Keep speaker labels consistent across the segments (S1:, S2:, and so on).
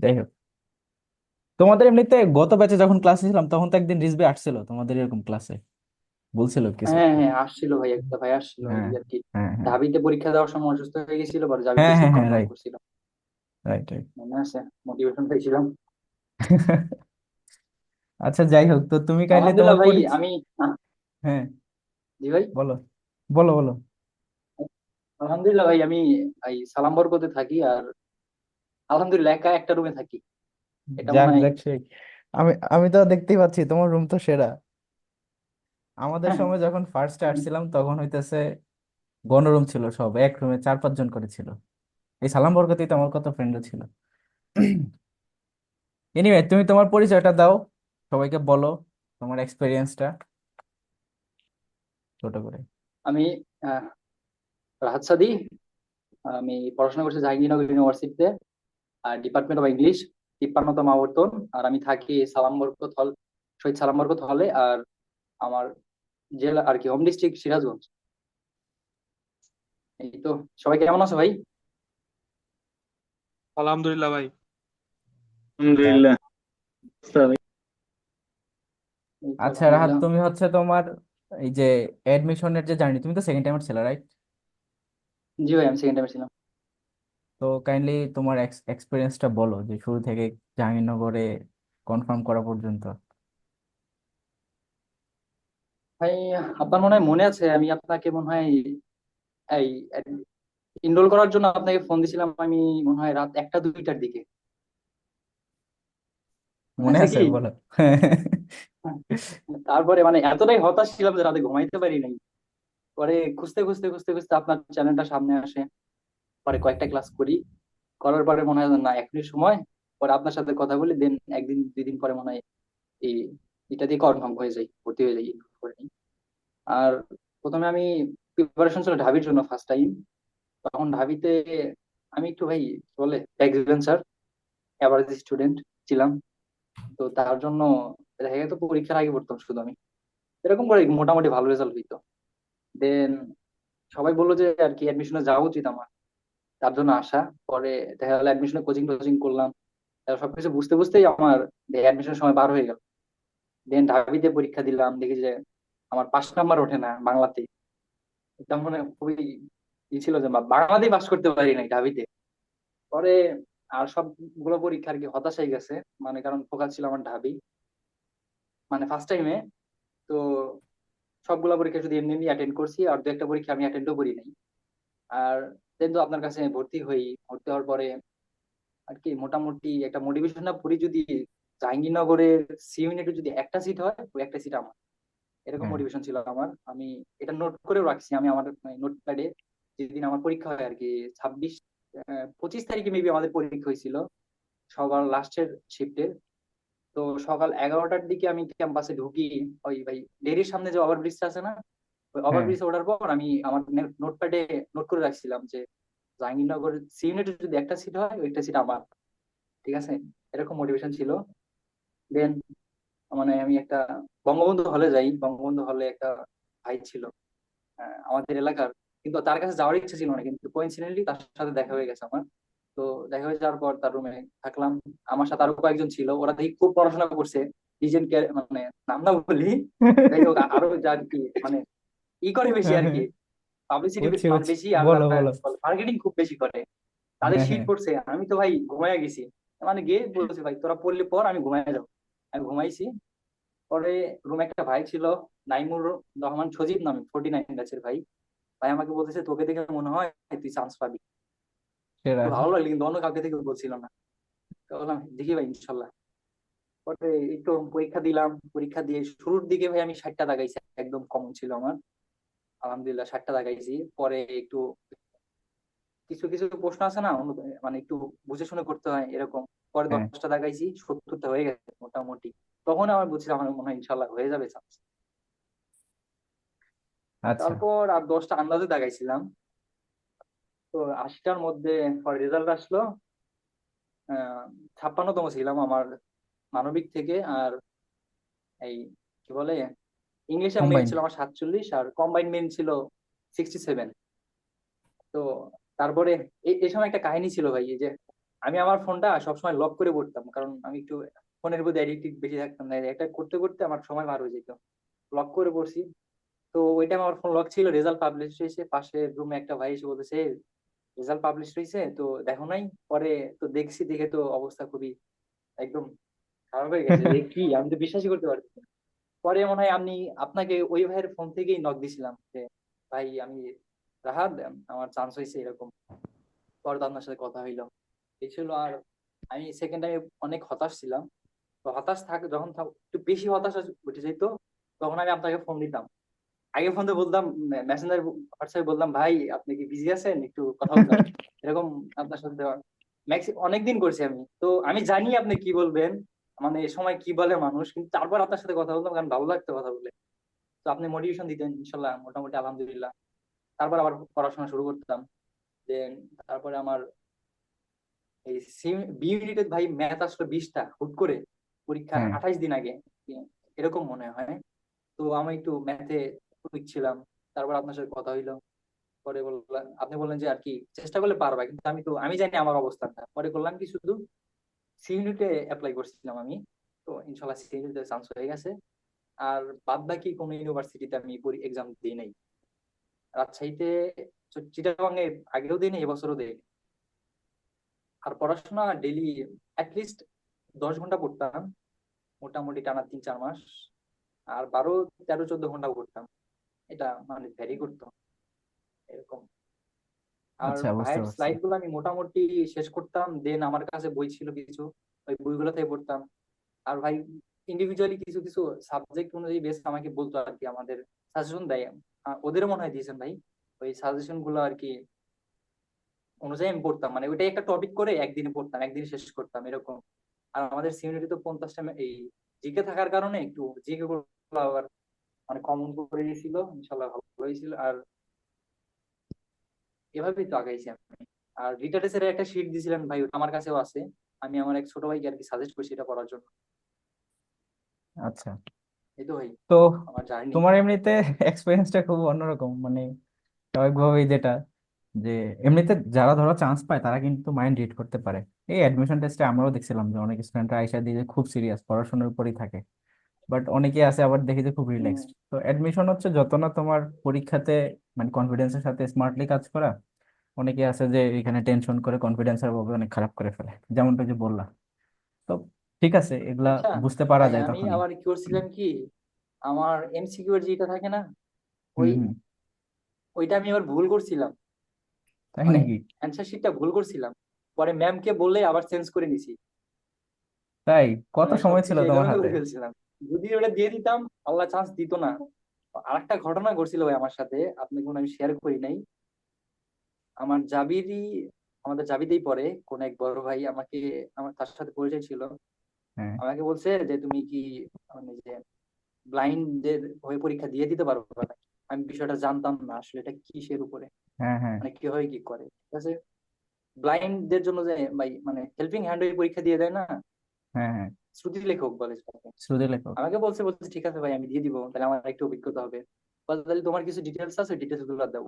S1: যাই হোক, তোমাদের এমনিতে গত ব্যাচে যখন ক্লাসে ছিলাম তখন তো একদিন রিজবি আসছিল তোমাদের এরকম ক্লাসে, বলছিল কিছু
S2: হ্যাঁ
S1: একটা।
S2: হ্যাঁ, আসছিল ভাই, একটা ভাই আসছিল
S1: হ্যাঁ
S2: এই আর কি।
S1: হ্যাঁ হ্যাঁ
S2: ঢাবিতে পরীক্ষা দেওয়ার সময় অসুস্থ হয়ে গেছিল, পরে
S1: হ্যাঁ
S2: ঢাবিতে সিট
S1: হ্যাঁ হ্যাঁ,
S2: কনফার্ম
S1: রাইট
S2: করছিল।
S1: Right right.
S2: মনে আছে, মোটিভেশন পেয়েছিলাম।
S1: আচ্ছা যাই হোক, তো তুমি কাইন্ডলি
S2: আলহামদুলিল্লাহ
S1: তোমার
S2: ভাই
S1: পরিচয়।
S2: আমি
S1: হ্যাঁ,
S2: জি ভাই।
S1: বলো বলো বলো।
S2: আলহামদুলিল্লাহ ভাই আমি এই সালাম বরকতে থাকি, আর আলহামদুলিল্লাহ একা একটা রুমে থাকি। এটা মনে
S1: যাক
S2: হয়।
S1: যাক সেই, আমি আমি তো দেখতেই পাচ্ছি তোমার রুম তো সেরা। আমাদের সময় যখন ফার্স্টে আসছিলাম তখন হইতেছে গণরুম ছিল, সব এক রুমে 4-5 জন করে ছিল। এই সালাম বরকতেই তো আমার কত ফ্রেন্ড ছিল। এনিওয়ে, তুমি তোমার পরিচয়টা দাও, সবাইকে বলো তোমার এক্সপেরিয়েন্সটা ছোট করে।
S2: আমি আহ, রাহাত সাদি। আমি পড়াশোনা করছি জাহাঙ্গীরনগর ইউনিভার্সিটিতে, আর ডিপার্টমেন্ট অফ ইংলিশ, 53তম আবর্তন। আর আমি থাকি সালাম বরকত হল, শহীদ সালাম বরকত হলে। আর আমার জেলা আর কি হোম ডিস্ট্রিক্ট সিরাজগঞ্জ। এই তো। সবাই কেমন আছো ভাই?
S3: আলহামদুলিল্লাহ ভাই।
S1: যাক।
S3: আলহামদুলিল্লাহ। আচ্ছা ভাই।
S2: এই তো
S1: আচ্ছা রাহাত,
S2: আলহামদুলিল্লাহ।
S1: তুমি হচ্ছে তোমার এই যে অ্যাডমিশনের যে জার্নি, তুমি তো সেকেন্ড টাইমার ছিল রাইট?
S2: জি ভাই, আমি সেকেন্ড টাইমে ছিলাম।
S1: তো কাইন্ডলি তোমার এক্সপিরিয়েন্সটা বলো যে শুরু থেকে জাহাঙ্গীরনগরে কনফার্ম করা পর্যন্ত।
S2: ভাই আপনার মনে হয় মনে আছে, আমি আপনাকে মনে হয় এই ইনরোল করার জন্য আপনাকে ফোন দিছিলাম আমি, মনে হয় রাত 1টা 2টার দিকে। মনে
S1: মনে
S2: আছে
S1: আছে,
S2: কি?
S1: বলো।
S2: তারপরে মানে এতটাই হতাশ ছিলাম যে রাতে ঘুমাইতে পারি নাই। পরে খুঁজতে খুঁজতে খুঁজতে খুঁজতে আপনার চ্যানেলটা সামনে আসে। পরে কয়েকটা ক্লাস করি, করার পরে মনে হয় না এখনই সময়। পরে আপনার সাথে কথা বলি, দেন একদিন 2 দিন পরে মনে হয় এই এটা দিয়ে কনফার্ম হয়ে যাই, ভর্তি হয়ে যাই করে নিই। আর প্রথমে আমি প্রিপারেশন ছিল ঢাবির জন্য ফার্স্ট টাইম। তখন ঢাবিতে আমি একটু ভাই কি বলে ব্যাকবেঞ্চার, অ্যাভারেজ স্টুডেন্ট ছিলাম। তো তার জন্য দেখা গেছে পরীক্ষার আগে পড়তাম শুধু আমি, এরকম করে মোটামুটি ভালো রেজাল্ট হইতো। দেন সবাই বললো যে আর কি অ্যাডমিশনে যাওয়া উচিত আমার, তার জন্য আসা। পরে দেখা গেলো অ্যাডমিশনে কোচিং টোচিং করলাম, তারপর সবকিছু বুঝতে বুঝতেই আমার অ্যাডমিশনের সময় পার হয়ে গেল। দেন ঢাবিতে পরীক্ষা দিলাম, দেখি যে আমার 5 নাম্বার ওঠে না বাংলাতে। এটা মানে খুবই ছিল যে বাংলাতেই পাস করতে পারি নাই ঢাবিতে। পরে আর সবগুলো পরীক্ষা আর কি হতাশ হয়ে গেছে, মানে কারণ ফোকাস ছিল আমার ঢাবি, মানে ফার্স্ট টাইমে। তো সবগুলা পরীক্ষা যদি এমনি এমনি অ্যাটেন্ড করছি, আর 2 একটা পরীক্ষা আমি অ্যাটেন্ডও করি নাই। আর দেন তো আপনার কাছে ভর্তি হই, ভর্তি হওয়ার পরে আর কি মোটামুটি একটা মোটিভেশন না পড়ি, যদি জাহাঙ্গীরনগরের সি ইউনিটে যদি একটা সিট হয়, ওই একটা সিট আমার, এরকম
S1: হ্যাঁ
S2: মোটিভেশন ছিল আমার। আমি এটা নোট করেও রাখছি, আমি আমার নোটপ্যাডে। যেদিন আমার পরীক্ষা হয় আর কি 25 তারিখে মেবি আমাদের পরীক্ষা হয়েছিল, সবার লাস্টের শিফটে। তো সকাল 11টার দিকে আমি ক্যাম্পাসে ঢুকি। ওই ভাই ডেরির সামনে যে ওভারব্রিজটা আছে না, ওই
S1: হ্যাঁ
S2: ওভারব্রিজে ওঠার পর আমি আমার নোটপ্যাডে নোট করে রাখছিলাম যে জাহাঙ্গীরনগর সি ইউনিটে যদি একটা সিট হয়, ওইটা সিট আমার। ঠিক আছে, এরকম মোটিভেশন ছিল। দেন মানে আমি একটা বঙ্গবন্ধু হলে যাই, বঙ্গবন্ধু হলে একটা ভাই ছিল আমাদের এলাকার, কিন্তু তার কাছে যাওয়ার ইচ্ছা ছিল না, কিন্তু কোইন্সিডেন্টলি তার সাথে দেখা হয়ে গেছে আমার। তো দেখা হয়ে যাওয়ার পর তার রুমে থাকলাম। আমার সাথে আরো কয়েকজন ছিল, ওরা দেখি খুব পড়াশোনা করছে, ডিজেন মানে নাম না বলি, যাই হোক আরো যার কি মানে ই করে বেশি
S1: হ্যাঁ
S2: আর
S1: হ্যাঁ,
S2: কি, পাবলিসিটি
S1: বুঝছি
S2: মানে
S1: বুঝছি,
S2: বেশি, আর
S1: বলো বলো।
S2: মার্কেটিং খুব বেশি করে। তাদের
S1: হ্যাঁ
S2: শীত
S1: হ্যাঁ
S2: পড়ছে, আমি তো ভাই ঘুমাইয়া গেছি। মানে গিয়ে বলছে ভাই তোরা পড়লে পর, আমি ঘুমাইয়া যাবো। আমি ঘুমাইছি। পরে রুমে একটা ভাই ছিল, নাইমুর রহমান সজীব নামে, 49 ব্যাচের ভাই। ভাই আমাকে বলতেছে তোকে দেখে মনে হয় তুই চান্স পাবি।
S1: সেরা।
S2: তো ভালো লাগলো, কিন্তু অন্য কাউকে থেকে বলছিল না। তো বললাম দেখি ভাই ইনশাল্লাহ। পরে একটু পরীক্ষা দিলাম, পরীক্ষা দিয়ে শুরুর দিকে ভাই আমি 60টা দাগাইছি, একদম কমন ছিল আমার। আলহামদুলিল্লাহ 60টা দাগাইছি। পরে একটু কিছু কিছু প্রশ্ন আছে না, মানে একটু বুঝে শুনে করতে হয় এরকম। পরে
S1: হ্যাঁ
S2: 10টা দাগাইছি, 70টা হয়ে গেছে মোটামুটি। তখন আমার বুঝছিলাম আমার মনে হয় ইনশাল্লাহ হয়ে যাবে চান্স।
S1: আচ্ছা।
S2: তারপর আর 10টা আন্দাজে দাগাইছিলাম। তো 80টার মধ্যে পরে রেজাল্ট আসলো। 56তম ছিলাম আমার মানবিক থেকে। আর এই কি বলে ইংলিশে মেরিট
S1: কম্বাইন্ড।
S2: ছিল আমার 47, আর কম্বাইন্ড মেরিট ছিল 67। তো তারপরে এই সময় একটা কাহিনী ছিল ভাই, এই যে আমি আমার ফোনটা সবসময় লক করে পড়তাম, কারণ আমি একটু ফোনের প্রতি অ্যাডিক্টেড বেশি থাকতাম না, এটা করতে করতে আমার সময় পার হয়ে যেত। লক করে পড়ছি। তো ওই টাইম আমার ফোন লক ছিল, রেজাল্ট পাবলিশ হয়েছে, পাশের রুমে একটা ভাই এসে বলতেছে রেজাল্ট পাবলিশ হয়েছে তো দেখো নাই? পরে তো দেখছি, দেখে তো অবস্থা খুবই একদম খারাপ হয়ে গেছে, যে কি আমি তো বিশ্বাসই করতে পারছি না। পরে মনে হয় আমি আপনাকে ওই ভাইয়ের ফোন থেকেই নক দিছিলাম যে ভাই আমি রাহাত, আমার চান্স হয়েছে এরকম। পরে তো আপনার সাথে কথা হইলো, এই ছিল। আর আমি সেকেন্ড টাইমে অনেক হতাশ ছিলাম। তো হতাশ যখন একটু বেশি হতাশা উঠে যেত, তখন আমি আপনাকে ফোন দিতাম। আগে ফোন দিয়ে বলতাম, মেসেঞ্জার হোয়াটসঅ্যাপে বললাম, ভাই আপনি কি বিজি আছেন, একটু কথা বলতাম এরকম। আপনার সাথে অনেকদিন করছি আমি, তো আমি জানি আপনি কি বলবেন, মানে এই সময় কি বলে মানুষ, কিন্তু তারপর আপনার সাথে কথা বলতাম কারণ ভালো লাগতো কথা বলে। তো আপনি মোটিভেশন দিতেন, ইনশাল্লাহ মোটামুটি আলহামদুলিল্লাহ। তারপর আবার পড়াশোনা শুরু করতাম। দেন তারপরে আমার এই বি ইউনিটের ভাই ম্যাথ আসলো 20টা হুট করে, পরীক্ষার
S1: হ্যাঁ,
S2: 28 দিন আগে, এরকম মনে হয়। তো আমি একটু ম্যাথে উইক ছিলাম। তারপর আপনার সাথে কথা হইলো। পরে বললাম, আপনি বললেন যে আর কি চেষ্টা করলে পারবা, কিন্তু আমি জানি আমার অবস্থানটা। পরে করলাম কি, শুধু সি ইউনিটে অ্যাপ্লাই করছিলাম আমি। তো ইনশাল্লাহ সি ইউনিটে চান্স হয়ে গেছে। আর বাদ বাকি কোনো ইউনিভার্সিটিতে আমি এক্সাম দিই নাই। রাজশাহীতে, চিটাগাং এ আগেও দিই নাই, এবছরও দিই নাই। আর পড়াশোনা ডেইলি অ্যাটলিস্ট 10 ঘন্টা পড়তাম, মোটামুটি টানা 3-4 মাস। আর 12, 13, 14 ঘন্টা পড়তাম, এটা মানে ভ্যারি করতো এরকম। আর
S1: আচ্ছা, বুঝতে
S2: ভাইয়ের
S1: পারছি।
S2: স্লাইড গুলো আমি মোটামুটি শেষ করতাম, দেন আমার কাছে বই ছিল কিছু, ওই বইগুলো থেকে পড়তাম। আর ভাই ইন্ডিভিজুয়ালি কিছু কিছু সাবজেক্ট অনুযায়ী বেশ আমাকে বলতো আর কি, আমাদের সাজেশন দেয়। ওদেরও মনে হয় দিয়েছেন ভাই, ওই সাজেশন গুলো আর কি অনুযায়ী আমি পড়তাম, মানে ওইটাই একটা টপিক করে একদিনে পড়তাম, একদিনে শেষ করতাম এরকম। আর আমাদের সিউনিটি তো 50টা এই জিকে থাকার কারণে একটু জিকে গুলো আবার মানে কমন করে দিয়েছিল, ইনশাল্লাহ ভালো হয়েছিল। আর এভাবেই তো আগাইছি আমি। আর রিটার্নেসের একটা শিট দিয়েছিলেন ভাই, ওটা আমার কাছেও আছে। আমি আমার এক ছোট ভাইকে আর কি সাজেস্ট করছি এটা পড়ার জন্য।
S1: আচ্ছা,
S2: এই তো ভাই
S1: তো
S2: আমার জার্নি।
S1: তোমার এমনিতে এক্সপিরিয়েন্সটা খুব অন্যরকম, মানে স্বাভাবিকভাবেই যেটা, যে এমনিতে যারা ধরো চান্স পায় তারা কিন্তু মাইন্ড রিড করতে পারে। এই অ্যাডমিশন টেস্টে আমরাও দেখছিলাম যে অনেক স্টুডেন্টরা আইসা দিয়ে যে খুব সিরিয়াস পড়াশোনার উপরই থাকে, বাট অনেকে আছে আবার দেখি যে খুব
S2: হম।
S1: রিল্যাক্সড। তো অ্যাডমিশন হচ্ছে যত না তোমার পরীক্ষাতে মানে কনফিডেন্সের সাথে স্মার্টলি কাজ করা, অনেকে আছে যে এখানে টেনশন করে কনফিডেন্সের ভাবে অনেক খারাপ করে ফেলে, যেমনটা যে বললা। তো ঠিক আছে, এগুলা
S2: আচ্ছা
S1: বুঝতে পারা
S2: ভাই,
S1: যায়
S2: আমি
S1: তখনই।
S2: আবার কি করছিলাম কি, আমার এমসিকিউ এর যেটা থাকে না, ওই
S1: হুম, হুম।
S2: ওইটা আমি আবার ভুল করছিলাম,
S1: তাই
S2: মানে
S1: নাকি?
S2: অ্যান্সার শিটটা ভুল করছিলাম। পরে ম্যামকে বললে আবার চেঞ্জ করে নিছি,
S1: তাই? কত
S2: মানে
S1: সময় ছিল
S2: সবকিছু
S1: তোমার
S2: এলোমেলো
S1: হাতে?
S2: করে ফেলছিলাম। যদি ওটা দিয়ে দিতাম, আল্লাহ চান্স দিত না। আরেকটা ঘটনা ঘটছিল ভাই আমার সাথে, আপনাকে মনে হয় আমি শেয়ার করি নাই। আমার জাবিরই আমাদের জাবিতেই পড়ে কোন এক বড় ভাই আমাকে, আমার তার সাথে পরিচয় ছিল,
S1: হ্যাঁ,
S2: আমাকে বলছে যে তুমি কি মানে যে ব্লাইন্ডদের হয়ে পরীক্ষা দিয়ে দিতে পারবো না। আমি বিষয়টা জানতাম না আসলে এটা কিসের উপরে,
S1: হ্যাঁ, হ্যাঁ,
S2: মানে কিভাবে কি করে, ঠিক আছে। ব্লাইন্ডদের জন্য যে ভাই মানে হেল্পিং হ্যান্ড হয়ে পরীক্ষা দিয়ে দেয় না,
S1: হ্যাঁ, হ্যাঁ।
S2: শ্রুতি লেখক বলে সেটাকে।
S1: শ্রুতি লেখক।
S2: আমাকে বলছে ঠিক আছে ভাই আমি দিয়ে দিব, তাহলে আমার একটু অভিজ্ঞতা হবে। বলে, তাহলে তোমার কিছু ডিটেলস আছে, ডিটেলস গুলো দাও।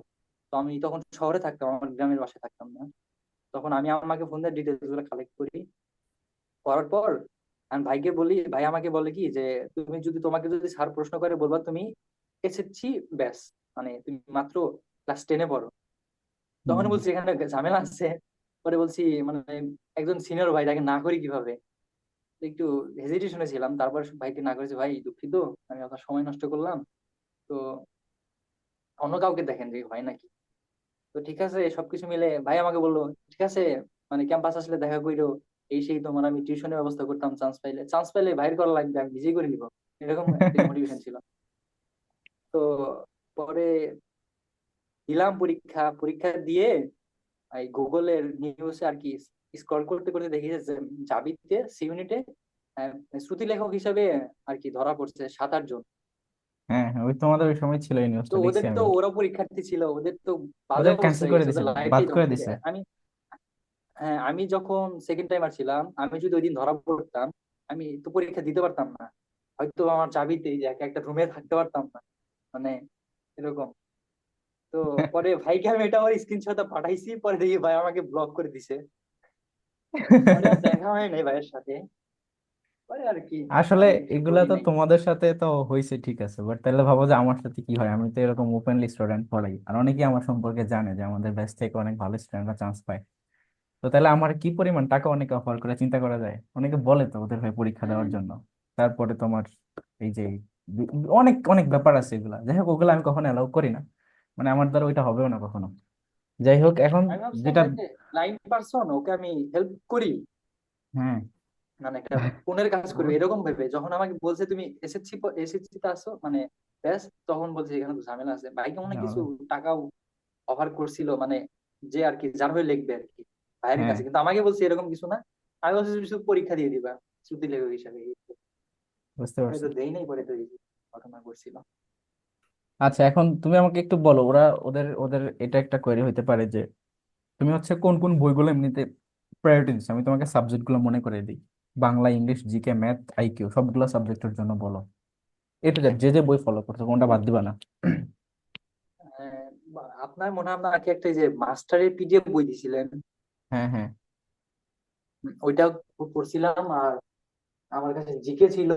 S2: তো আমি তখন শহরে থাকতাম, আমার গ্রামের বাসায় থাকতাম না। তখন আমি আমাকে ফোন দিয়ে ডিটেলস গুলো কালেক্ট করি, করার পর আমি ভাইকে বলি, ভাই আমাকে বলে কি যে তুমি যদি, তোমাকে যদি স্যার প্রশ্ন করে বলবা তুমি এসেছি, ব্যাস, মানে তুমি মাত্র ক্লাস 10-এ পড়ো। তখন
S1: হুম।
S2: বলছি এখানে ঝামেলা আছে। পরে বলছি মানে একজন সিনিয়র ভাই, তাকে না করি কিভাবে। তো একটু হেজিটেশনে ছিলাম, তারপর ভাইকে না করেছি, ভাই দুঃখিত আমি আপনার সময় নষ্ট করলাম, তো অন্য কাউকে দেখেন যে হয় নাকি। তো ঠিক আছে, সবকিছু মিলে ভাই আমাকে বললো ঠিক আছে, মানে ক্যাম্পাস আসলে দেখা কইরো, এই সেই, তোমার আমি টিউশনের ব্যবস্থা করতাম, চান্স পাইলে বাইর করা লাগবে, আমি নিজেই করে নিবো, এরকম একটা মোটিভেশন ছিল। তো পরে দিলাম পরীক্ষা, পরীক্ষা দিয়ে এই গুগলের নিউজে আর কি স্ক্রল করতে করতে দেখি যে জাবিতে সি ইউনিটে শ্রুতি লেখক হিসেবে আর কি ধরা পড়ছে 7-8 জন।
S1: হ্যাঁ, হ্যাঁ, ওই তোমাদের ওই সময় ছিল এই
S2: তো
S1: নিউজটা, দেখছি
S2: ওদের তো,
S1: আমি।
S2: ওরা পরীক্ষার্থী ছিল, ওদের তো বাজে
S1: ওদের
S2: অবস্থা
S1: ক্যান্সেল
S2: হয়ে
S1: করে
S2: গেছে,
S1: দিছে,
S2: ওদের
S1: বাদ
S2: লাইফটাই
S1: করে
S2: ধ্বংস হয়ে
S1: দিছে।
S2: গেছে। হ্যাঁ, আমি যখন সেকেন্ড টাইমার ছিলাম, আমি যদি ওই দিন ধরা পড়তাম, আমি তো পরীক্ষা দিতে পারতাম না, হয়তো আমার চাবিতে যে একটা রুমে থাকতে পারতাম না, মানে এরকম। তো পরে ভাইকে আমি এটা আমার স্ক্রিনশট পাঠাইছি, পরে দেখি ভাই আমাকে ব্লক করে দিছে। পরে আর দেখা হয় নাই ভাইয়ের সাথে, পরে আর কি
S1: আসলে
S2: তেমন কিছু
S1: এগুলা
S2: করি
S1: তো
S2: নাই।
S1: তোমাদের সাথে তো হয়েছে, ঠিক আছে, বাট তাহলে ভাবো যে আমার সাথে কি হয়। আমি তো এরকম ওপেনলি স্টুডেন্ট পড়াই, আর অনেকেই আমার সম্পর্কে জানে যে আমাদের ব্যাচ থেকে অনেক ভালো স্টুডেন্টরা চান্স পায়। তো তাহলে আমার কি পরিমাণ টাকা অনেকে অফার করে চিন্তা করা যায়। অনেকে বলে তো ওদের হয়ে পরীক্ষা দেওয়ার
S2: হ্যাঁ
S1: জন্য। তারপরে তোমার এই যে বি- অনেক অনেক ব্যাপার আছে এগুলা, যাই হোক ওগুলো আমি কখনো অ্যালাউ করি না। মানে আমার দ্বারা ওইটা হবেও না কখনো। যাই হোক এখন
S2: আমি ভাবছিলাম
S1: যেটা,
S2: ভাই যে লাইন পার্সন, ওকে আমি হেল্প করি,
S1: হ্যাঁ,
S2: মানে একটা ফোনের কাজ করবে এরকম ভেবে যখন আমাকে বলছে তুমি এসএসসি এসএসসি তে আসো মানে ব্যাস, তখন বলছে এখানে তো ঝামেলা আছে। ভাইকে মনে হয় কিছু টাকাও অফার করছিল, মানে যে আর কি যার হয়ে লিখবে আর কি ভাইয়ের
S1: হ্যাঁ,
S2: কাছে, কিন্তু আমাকে বলছে এরকম কিছু না। আমি বলছি তুমি শুধু পরীক্ষা দিয়ে দিবা শ্রুতি লেখক হিসাবে,
S1: বুঝতে
S2: পরে
S1: পারছি।
S2: তো দেই নাই, পরে তো এই যে ঘটনা করছিল।
S1: আচ্ছা এখন তুমি আমাকে একটু বলো, ওদের ওদের এটা একটা কোয়েরি হতে পারে যে তুমি হচ্ছে কোন কোন বইগুলো এমনিতে প্রায়োরিটি দিচ্ছ। আমি তোমাকে সাবজেক্ট গুলো মনে করে দিই। Bangla, English, GK, math, IQ সবগুলো সাবজেক্টের জন্য বলো। এটা যে যে বই ফলো করছো কোনটা বাদ দিবা না।
S2: আপনার মনে হয় আপনার কি একটা এই যে মাস্টারের পিডিএফ বই দিছিলেন,
S1: হ্যাঁ, হ্যাঁ,
S2: ওইটা পড়ছিলাম। আর আমার কাছে জিকে ছিল,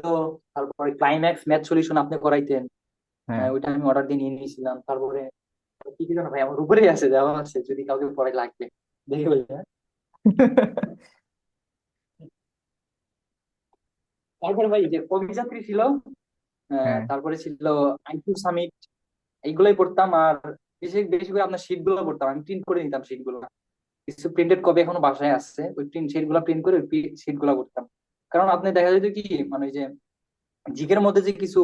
S2: তারপরে ক্লাইম্যাক্স ম্যাথ সলিউশন আপনি করাইতেন,
S1: হ্যাঁ।
S2: ওইটা আমি অর্ডার দিয়ে নিয়ে নিয়েছিলাম। তারপরে কি কি জানো ভাই, আমার উপরেই আছে, দেওয়া আছে, যদি কাউকে পরে লাগবে দেখে বলবে, হ্যাঁ? তারপরে ভাই যে অভিযাত্রী ছিল,
S1: হ্যাঁ,
S2: তারপরে ছিল আইকিউ সামিট, এইগুলোই পড়তাম। আর বেশি বেশি করে আপনার শীট গুলো পড়তাম, আমি প্রিন্ট করে নিতাম শীট গুলো। কিছু প্রিন্টেড কপি এখনো বাসায় আছে, ওই প্রিন্ট শীট গুলো প্রিন্ট করে ওই শীট গুলো করতাম। কারণ আপনি দেখা যেত কি, মানে ওই যে জিকের মধ্যে যে কিছু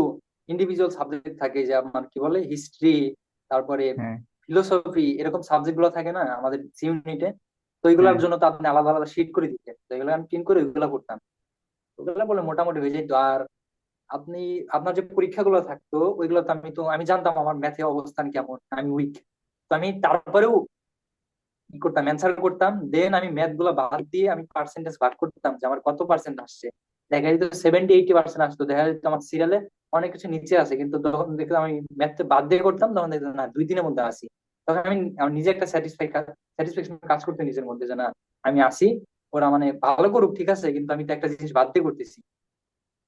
S2: ইন্ডিভিজুয়াল সাবজেক্ট থাকে, যে আপনার কি বলে হিস্ট্রি, তারপরে
S1: হ্যাঁ,
S2: ফিলোসফি, এরকম সাবজেক্ট গুলো থাকে না আমাদের ইউনিটে। তো
S1: হ্যাঁ।
S2: এগুলোর জন্য তো আপনি আলাদা আলাদা শীট করে দিতেন, তো এগুলো আমি প্রিন্ট করে ওইগুলো করতাম। ওগুলো বলে মোটামুটি হয়ে যেত। আর আপনি আপনার যে পরীক্ষাগুলো থাকতো ওইগুলো তো আমি জানতাম আমার ম্যাথে অবস্থান কেমন, আমি উইক। তো আমি তারপরেও কি করতাম, অ্যান্সার করতাম, দেন আমি ম্যাথ গুলো বাদ দিয়ে আমি পার্সেন্টেজ ভাগ করতাম যে আমার কত পার্সেন্ট আসছে। দেখা যেত 70-80% আসতো, দেখা যেত আমার সিরিয়ালে অনেক কিছু নিচে আছে, কিন্তু তখন দেখলাম আমি ম্যাথ বাদ দিয়ে করতাম, তখন দেখতাম না 2 দিনের মধ্যে আসি। তখন আমি আমার নিজে একটা স্যাটিসফ্যাকশন কাজ করতে নিজের মধ্যে, যে না আমি আসি, ওরা মানে ভালো করুক ঠিক আছে, কিন্তু আমি তো একটা জিনিস বাদ দিয়ে করতেছি।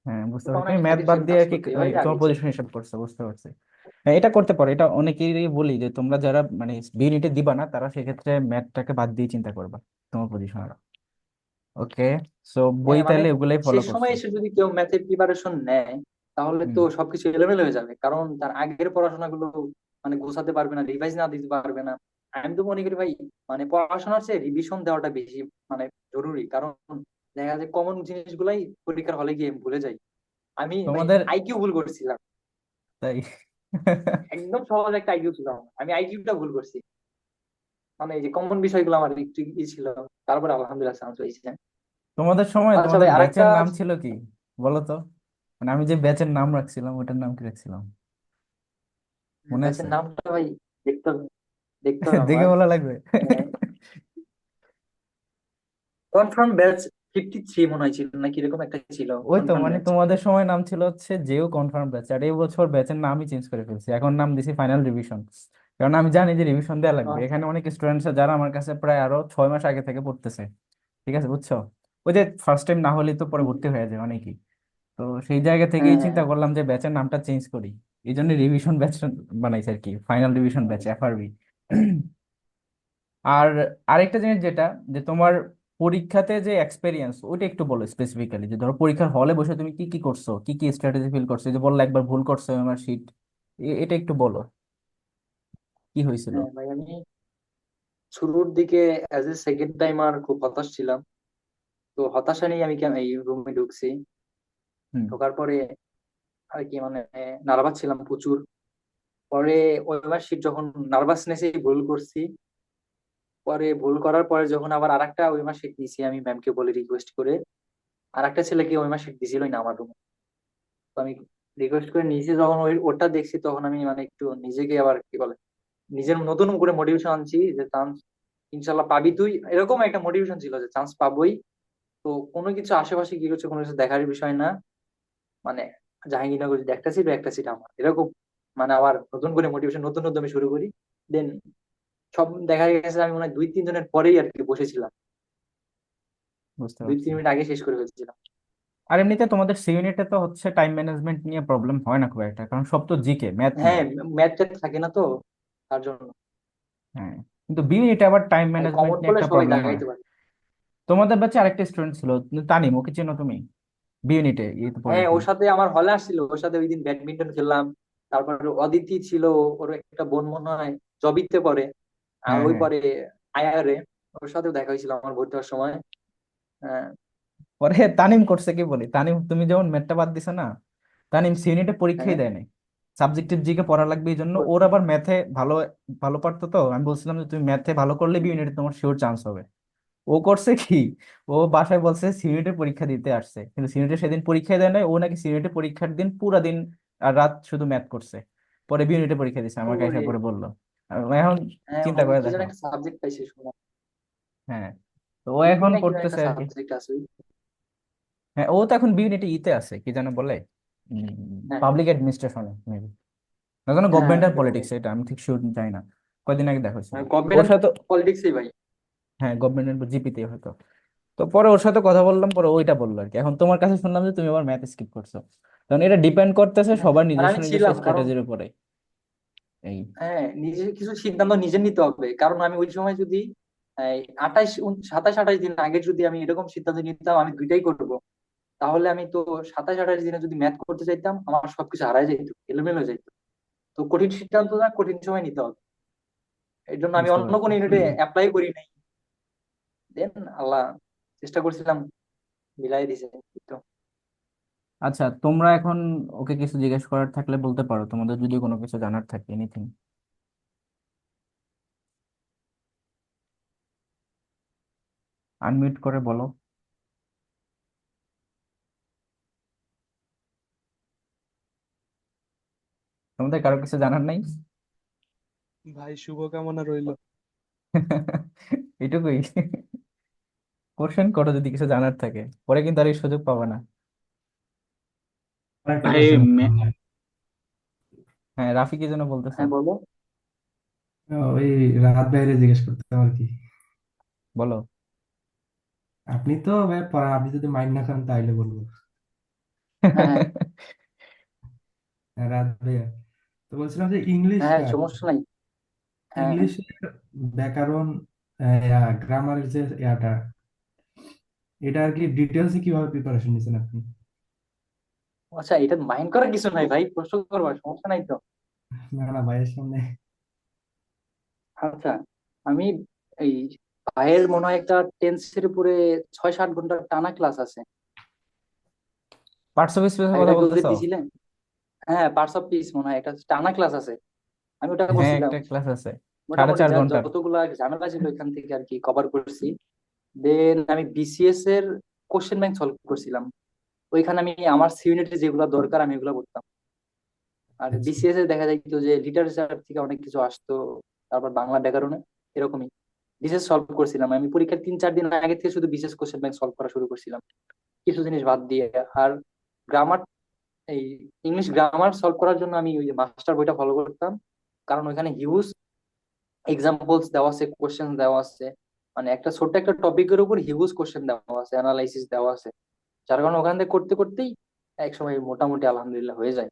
S1: হ্যাঁ,
S2: তো
S1: বুঝতে পারছি,
S2: তখন
S1: তুমি
S2: একটা
S1: ম্যাথ বাদ
S2: স্যাটিসফ্যাকশন
S1: দিয়ে
S2: কাজ
S1: আর কি
S2: করতে, এভাবে
S1: তোমার
S2: আগাইছি।
S1: পজিশন হিসাব করছো, বুঝতে পারছি। হ্যাঁ, এটা করতে পারো। এটা অনেকেরই বলি যে তোমরা যারা মানে বি ইউনিটে দিবা না তারা সেক্ষেত্রে ম্যাথটাকে বাদ দিয়ে চিন্তা করবা তোমার পজিশন। ওকে, সো বই
S2: হ্যাঁ মানে
S1: তাহলে ওগুলাই ফলো
S2: শেষ
S1: করছো।
S2: সময় এসে যদি কেউ ম্যাথের প্রিপারেশন নেয়, তাহলে
S1: হুম।
S2: তো সবকিছু এলোমেলো হয়ে যাবে, কারণ তার আগের পড়াশোনাগুলো মানে গোছাতে পারবে না, রিভাইজ না দিতে পারবে না। আমি তো মনে করি ভাই, মানে পড়াশোনার চেয়ে রিভিশন দেওয়াটা বেশি মানে জরুরি, কারণ দেখা যায় কমন জিনিসগুলাই পরীক্ষার হলে গিয়ে ভুলে যাই। আমি ভাই
S1: তোমাদের
S2: আইকিউ ভুল করছিলাম,
S1: তাই?
S2: একদম সহজ একটা আইকিউ ছিল আমার। আমি আইকিউটা ভুল করছি, মানে এই যে কমন বিষয়গুলো আমার একটু ছিল। তারপরে আলহামদুলিল্লাহ চান্স হয়েছে।
S1: তোমাদের সময়
S2: আচ্ছা
S1: তোমাদের
S2: ভাই
S1: ব্যাচের
S2: আরেকটা,
S1: নাম ছিল কি বলো তো? মানে আমি যে ব্যাচের নাম রাখছিলাম ওটার নাম কি রাখছিলাম, মনে আছে?
S2: ব্যাচের নামটা ভাই দেখতে হবে, দেখতে হবে
S1: দেখে
S2: আমার।
S1: বলা লাগবে।
S2: কনফার্ম ব্যাচ 53 মনে হয় ছিল, নাকি এরকম একটা ছিল
S1: ওই তো
S2: কনফার্ম
S1: মানে
S2: ব্যাচ।
S1: তোমাদের সময় নাম ছিল হচ্ছে জেও কনফার্ম ব্যাচ, আর এই বছর ব্যাচের নামই চেঞ্জ করে ফেলছি, এখন নাম দিছি ফাইনাল রিভিশন। কারণ আমি জানি যে রিভিশন দেওয়া লাগবে।
S2: আচ্ছা।
S1: এখানে অনেক স্টুডেন্টস যারা আমার কাছে প্রায় আরো 6 মাস আগে থেকে পড়তেছে, ঠিক আছে, বুঝছো? ওই যে ফার্স্ট টাইম না হলেই তো পরে
S2: হুম,
S1: ভর্তি হয়ে যায় অনেকেই। তো সেই জায়গা থেকেই
S2: হ্যাঁ
S1: চিন্তা
S2: হ্যাঁ
S1: করলাম যে ব্যাচের নামটা চেঞ্জ করি। এই জন্য রিভিশন ব্যাচ বানাইছি আর কি, ফাইনাল রিভিশন ব্যাচ, এফআরবি। আর আরেকটা জিনিস যেটা, যে তোমার পরীক্ষাতে যে এক্সপেরিয়েন্স ওইটা একটু বলো স্পেসিফিক্যালি, যে ধরো পরীক্ষার হলে বসে তুমি কি কি করছো, কি কি স্ট্র্যাটেজি ফিল করছো। এই যে বললে একবার ভুল করছো আমার শিট, এটা একটু বলো কি হয়েছিল।
S2: হ্যাঁ ভাই, আমি শুরুর দিকে অ্যাজ এ সেকেন্ড টাইমার খুব হতাশ ছিলাম। তো হতাশা নিয়ে আমি এই রুমে ঢুকছি।
S1: হুম।
S2: ঢোকার পরে আর কি মানে নার্ভাস ছিলাম প্রচুর। পরে ওইবার শীট যখন নার্ভাসনেসে ভুল করছি, পরে ভুল করার পরে যখন আবার আরেকটা ওই মাস শীট দিয়েছি আমি ম্যামকে বলে রিকোয়েস্ট করে, আরেকটা ছেলেকে ওই মাস শীট দিছিলই না আমার রুমে। তো আমি রিকোয়েস্ট করে নিয়েছি, যখন ওটা দেখছি তখন আমি মানে একটু নিজেকে আবার কি বলে নিজের নতুন করে মোটিভেশন আনছি যে চান্স ইনশাল্লাহ পাবি তুই, এরকম একটা মোটিভেশন ছিল যে চান্স পাবোই। তো কোনো কিছু আশেপাশে কি করছে কোনো কিছু দেখার বিষয় না, মানে জাহাঙ্গীরনগর যদি একটা সিট একটা সিট আমার এরকম, মানে আবার নতুন করে মোটিভেশন নতুন উদ্যমে শুরু করি। দেন সব দেখা গেছে আমি মনে হয় 2-3 জনের পরেই আর কি বসেছিলাম।
S1: বুঝতে
S2: দুই
S1: পারছি।
S2: তিন মিনিট আগে শেষ করে ফেলছিলাম।
S1: আর এমনিতে তোমাদের সি ইউনিটে তো হচ্ছে টাইম ম্যানেজমেন্ট নিয়ে প্রবলেম হয় না খুব একটা, কারণ সব তো জিকে, ম্যাথ নাই।
S2: হ্যাঁ, ম্যাথ থাকে না তো, তার জন্য।
S1: হ্যাঁ, কিন্তু বি ইউনিটে আবার টাইম ম্যানেজমেন্ট
S2: কমন
S1: নিয়ে
S2: পড়লে
S1: একটা
S2: সবাই
S1: প্রবলেম হয়।
S2: দাগাইতে পারে।
S1: তোমাদের ব্যাচে আরেকটা স্টুডেন্ট ছিল, তানিম, ওকে চেনো তুমি? বি ইউনিটে ইয়ে পড়ে
S2: হ্যাঁ,
S1: এখন।
S2: ওর সাথে আমার হলে আসছিল, ওর সাথে ওই দিন ব্যাডমিন্টন খেললাম। তারপর অদিতি ছিল, ওর একটা বোন মনে হয় জবিতে পড়ে, আর
S1: হ্যাঁ
S2: ওই
S1: হ্যাঁ।
S2: পরে আয়ারে। ওর সাথেও দেখা হয়েছিল আমার ভর্তি হওয়ার সময়। আহ,
S1: পরে তানিম করছে কি বলি, তানিম তুমি যেমন ম্যাথটা বাদ দিছো না, তানিম সি ইউনিটে পরীক্ষাই
S2: হ্যাঁ।
S1: দেয় নাই। সাবজেক্টিভ জিকে পড়া লাগবে এই জন্য,
S2: ও-
S1: ওর আবার ম্যাথে ভালো, ভালো পারতো। তো আমি বলছিলাম যে তুমি ম্যাথে ভালো করলে বি ইউনিটে তোমার শিওর চান্স হবে। ও করছে কি, ও বাসায় বলছে সিউনিটের পরীক্ষা দিতে আসছে, কিন্তু সিউনিটের সেদিন পরীক্ষা দেয় নাই। ও নাকি সিউনিটের পরীক্ষার দিন পুরা দিন আর রাত শুধু ম্যাথ করছে। পরে বি ইউনিটে পরীক্ষা দিছে, আমাকে এসে
S2: ওরে।
S1: পরে বললো। এখন
S2: হ্যাঁ,
S1: চিন্তা
S2: ওর
S1: করে
S2: কি যেন
S1: দেখো।
S2: একটা সাবজেক্ট পাইছে শুনলাম।
S1: হ্যাঁ, তো ও
S2: ইবি
S1: এখন
S2: না কি যেন একটা
S1: করতেছে আর কি।
S2: সাবজেক্ট আছে ওই।
S1: হ্যাঁ, ও তো এখন বি ইউনিটে ইতে আছে, কি যেন বলে,
S2: হ্যাঁ, হ্যাঁ।
S1: পাবলিক অ্যাডমিনিস্ট্রেশনে মেবি, না জানো
S2: হ্যাঁ,
S1: গভর্নমেন্ট আর
S2: এরকম।
S1: পলিটিক্স, এটা আমি ঠিক শিওর জানি না। কয়দিন আগে দেখা হয়েছিল ওর
S2: গভর্নমেন্ট
S1: সাথে।
S2: পলিটিক্সই ভাই।
S1: হ্যাঁ, গভর্নমেন্ট জিপিতে হয়তো। তো পরে ওর সাথে কথা বললাম, পরে ওইটা বললো আর কি। এখন তোমার কাছে শুনলাম যে তুমি আবার ম্যাথ স্কিপ করছো। কারণ এটা ডিপেন্ড করতেছে
S2: হ্যাঁ,
S1: সবার
S2: আর
S1: নিজস্ব
S2: আমি
S1: নিজস্ব
S2: ছিলাম, কারণ
S1: স্ট্র্যাটেজির উপরে। এই
S2: হ্যাঁ, নিজে কিছু সিদ্ধান্ত নিজে নিতে হবে। কারণ আমি ওই সময় যদি 27 28 দিন আগে যদি আমি এরকম সিদ্ধান্ত নিতাম আমি দুইটাই করবো, তাহলে আমি তো 27 28 দিনে যদি ম্যাথ করতে চাইতাম আমার সবকিছু হারাই যাইতো, এলোমেলো হয়ে যাইতো। তো কঠিন সিদ্ধান্ত না, কঠিন সময় নিতে হবে। এই জন্য আমি
S1: বুঝতে
S2: অন্য
S1: পারছি।
S2: কোনো ইউনিটে অ্যাপ্লাই করি নাই। দেন আল্লাহ, চেষ্টা করছিলাম, মিলাই দিছে। এই তো।
S1: আচ্ছা, তোমরা এখন ওকে কিছু জিজ্ঞেস করার থাকলে বলতে পারো, তোমাদের যদি কোনো কিছু জানার থাকে, এনিথিং। আনমিউট করে বলো। তোমাদের কারো কিছু জানার নাই?
S3: ভাই শুভকামনা রইলো।
S1: এইটুকুই? কোশ্চেন করো যদি কিছু জানার থাকে, পরে কিন্তু আর এই সুযোগ পাবে না।
S4: আর একটা
S3: ভাই
S4: কোশ্চেন।
S1: হ্যাঁ, রাফি কি যেন বলতেছো?
S2: হ্যাঁ, বলো।
S4: ওই রাহাত ভাইরে জিজ্ঞেস করতাম আর কি।
S1: বলো।
S4: আপনি তো ভাই পড়া, আপনি যদি মাইন্ড না করেন তাইলে বলবো।
S2: হ্যাঁ, হ্যাঁ।
S4: রাহাত ভাইয়া, তো বলছিলাম যে
S2: হ্যাঁ,
S4: ইংলিশটা,
S2: সমস্যা নাই। হ্যাঁ, হ্যাঁ।
S4: ইংলিশের ব্যাকরণ, গ্রামারের যে ইয়াটা, এটা আর কি ডিটেলসে কিভাবে প্রিপারেশন নিছেন আপনি?
S2: আচ্ছা, এটা মাইন্ড করার কিছু নাই ভাই, প্রশ্ন করবা, সমস্যা নাই তো।
S4: না না, ভাইয়ের সামনে।
S2: আচ্ছা, আমি এই ভাইয়ের মনে হয় একটা টেন্সের উপরে 6 7 ঘন্টার টানা ক্লাস আছে।
S1: পার্টস অফ স্পিচের
S2: ভাই
S1: কথা
S2: ওটা কি ওদের
S1: বলতেছো?
S2: দিছিলেন? হ্যাঁ, পার্টস অফ পিস মনে হয় একটা টানা ক্লাস আছে। আমি ওটা
S1: হ্যাঁ,
S2: করছিলাম।
S1: একটা ক্লাস আছে সাড়ে
S2: মোটামুটি
S1: চার ঘন্টার
S2: যতগুলা ঝামেলা ছিল ওইখান থেকে আর কি কভার করছি। দেন আমি বিসিএস এর কোশ্চেন ব্যাংক সলভ করছিলাম। ওইখানে আমি আমার সি ইউনিটে যেগুলো দরকার আমি এগুলো করতাম। আর
S4: আচ্ছা।
S2: বিসিএস এ দেখা যাইতো যে লিটারেচার থেকে অনেক কিছু আসতো, তারপর বাংলা ব্যাকরণে এরকমই বিসিএস সলভ করছিলাম। আমি পরীক্ষার 3 4 দিন আগে থেকে শুধু বিসিএস কোশ্চেন ব্যাংক সলভ করা শুরু করছিলাম, কিছু জিনিস বাদ দিয়ে। আর গ্রামার, এই ইংলিশ গ্রামার সলভ করার জন্য আমি ওই মাস্টার বইটা ফলো করতাম। কারণ ওইখানে হিউজ এক্সাম্পলস দেওয়া আছে, কোশ্চেন দেওয়া আছে। মানে একটা ছোট্ট একটা টপিকের উপর হিউজ কোশ্চেন দেওয়া আছে, অ্যানালাইসিস দেওয়া আছে। যার কারণে ওখান থেকে করতে করতেই এক সময় মোটামুটি আলহামদুলিল্লাহ হয়ে যায়।